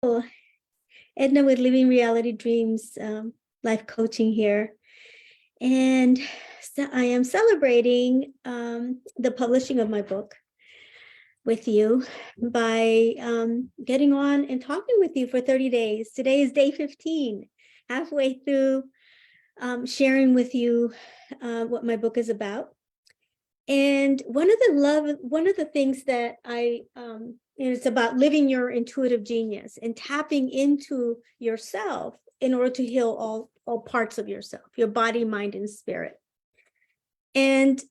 Oh, Edna with Living Reality Dreams, life coaching here. And so I am celebrating the publishing of my book with you by getting on and talking with you for 30 days. Today is day 15, halfway through sharing with you what my book is about. And one of the things that it's about living your intuitive genius and tapping into yourself in order to heal all parts of yourself, your body, mind, and spirit. And,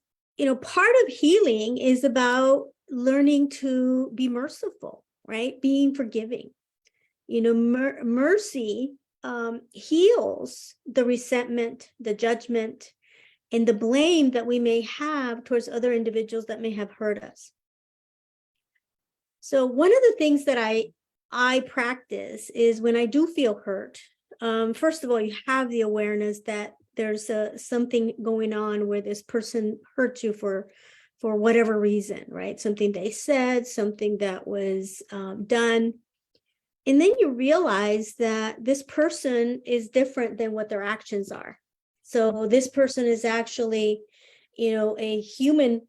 part of healing is about learning to be merciful, right? Being forgiving. Mercy heals the resentment, the judgment, and the blame that we may have towards other individuals that may have hurt us. So one of the things that I practice is when I do feel hurt, first of all, you have the awareness that there's something going on where this person hurt you for whatever reason, right? Something they said, something that was done. And then you realize that this person is different than what their actions are. So this person is actually, a human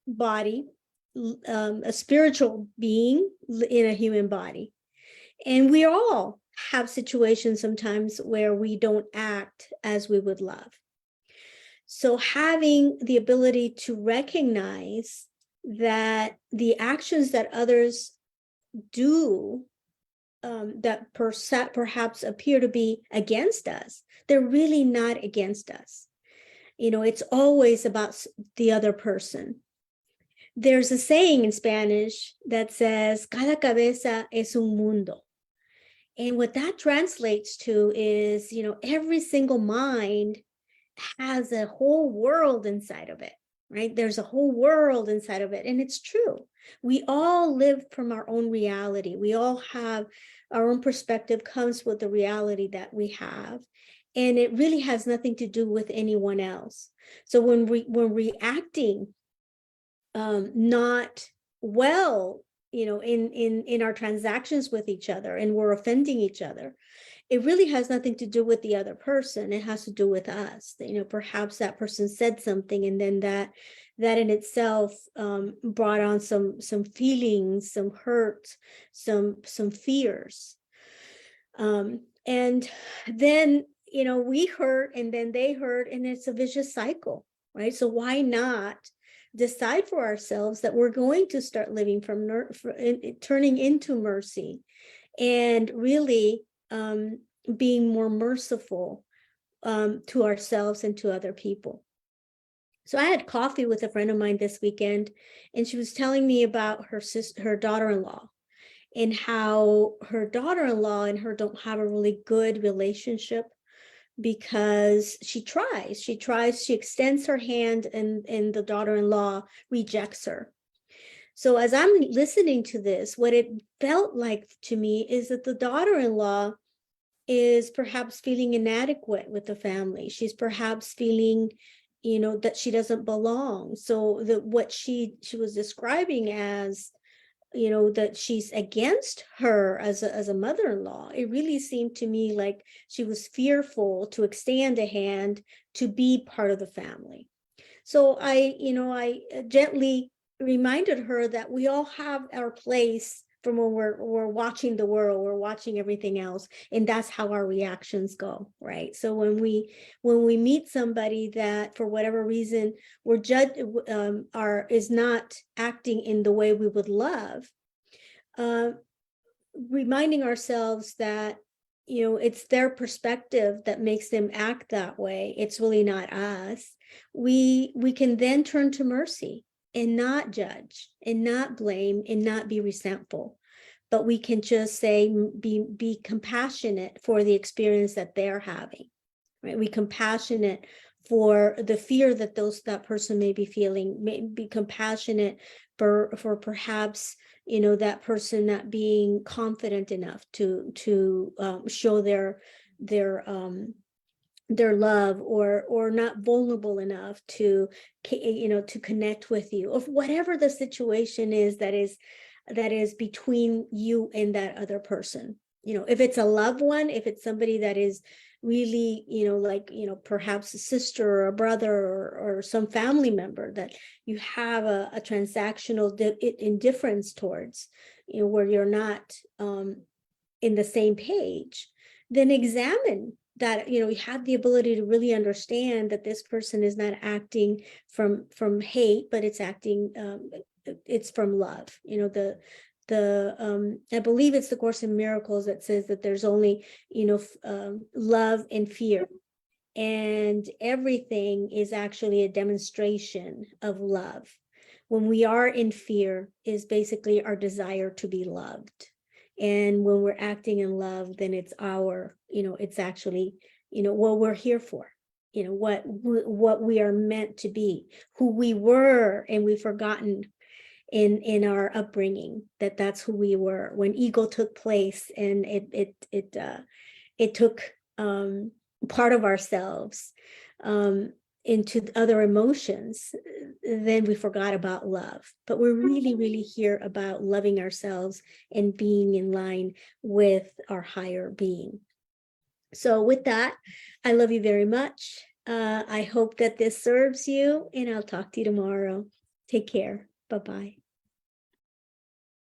body, a spiritual being in a human body. And we all have situations sometimes where we don't act as we would love. So having the ability to recognize that the actions that others do that perhaps appear to be against us, they're really not against us. It's always about the other person. There's a saying in Spanish that says, Cada Cabeza es un mundo. And what that translates to is, every single mind has a whole world inside of it, right? There's a whole world inside of it. And it's true. We all live from our own reality. We all have our own perspective, comes with the reality that we have. And it really has nothing to do with anyone else. So when we're reacting not well, in our transactions with each other, and we're offending each other, it really has nothing to do with the other person. It has to do with us. Perhaps that person said something, and then that in itself brought on some feelings, some hurt, some fears, and then we hurt, and then they hurt, and it's a vicious cycle, right? So why not decide for ourselves that we're going to start living from turning into mercy, and really being more merciful to ourselves and to other people. So I had coffee with a friend of mine this weekend, and she was telling me about her daughter-in-law, and how her daughter-in-law and her don't have a really good relationship, because she extends her hand, and the daughter-in-law rejects her. So as I'm listening to this, what it felt like to me is that the daughter-in-law is perhaps feeling inadequate with the family. She's perhaps feeling, that she doesn't belong. So what she was describing as, that she's against her as a mother-in-law, it really seemed to me like she was fearful to extend a hand to be part of the family. So I gently reminded her that we all have our place from when we're watching the world, we're watching everything else, and that's how our reactions go, right? So when we meet somebody that for whatever reason we're is not acting in the way we would love, reminding ourselves that it's their perspective that makes them act that way. It's really not us. We can then turn to mercy and not judge and not blame and not be resentful, but we can just say, be compassionate for the experience that they're having, right? Be compassionate for the fear that that person may be feeling, be compassionate for perhaps that person not being confident enough to show their love, or not vulnerable enough to connect with you, or whatever the situation is that is that is between you and that other person. If it's a loved one, if it's somebody that is really, like, perhaps a sister or a brother, or some family member that you have a transactional indifference towards, where you're not in the same page, then examine that. You have the ability to really understand that this person is not acting from hate, but it's from love. I believe it's the Course in Miracles that says that there's only love and fear, and everything is actually a demonstration of love. When we are in fear is basically our desire to be loved, and when we're acting in love, then it's it's actually what we're here for, what we are meant to be, who we were, and we've forgotten in our upbringing that's who we were when ego took place, and it took part of ourselves into other emotions. Then we forgot about love. But we're really, really here about loving ourselves and being in line with our higher being. So with that, I love you very much. I hope that this serves you, and I'll talk to you tomorrow. Take care. Bye-bye.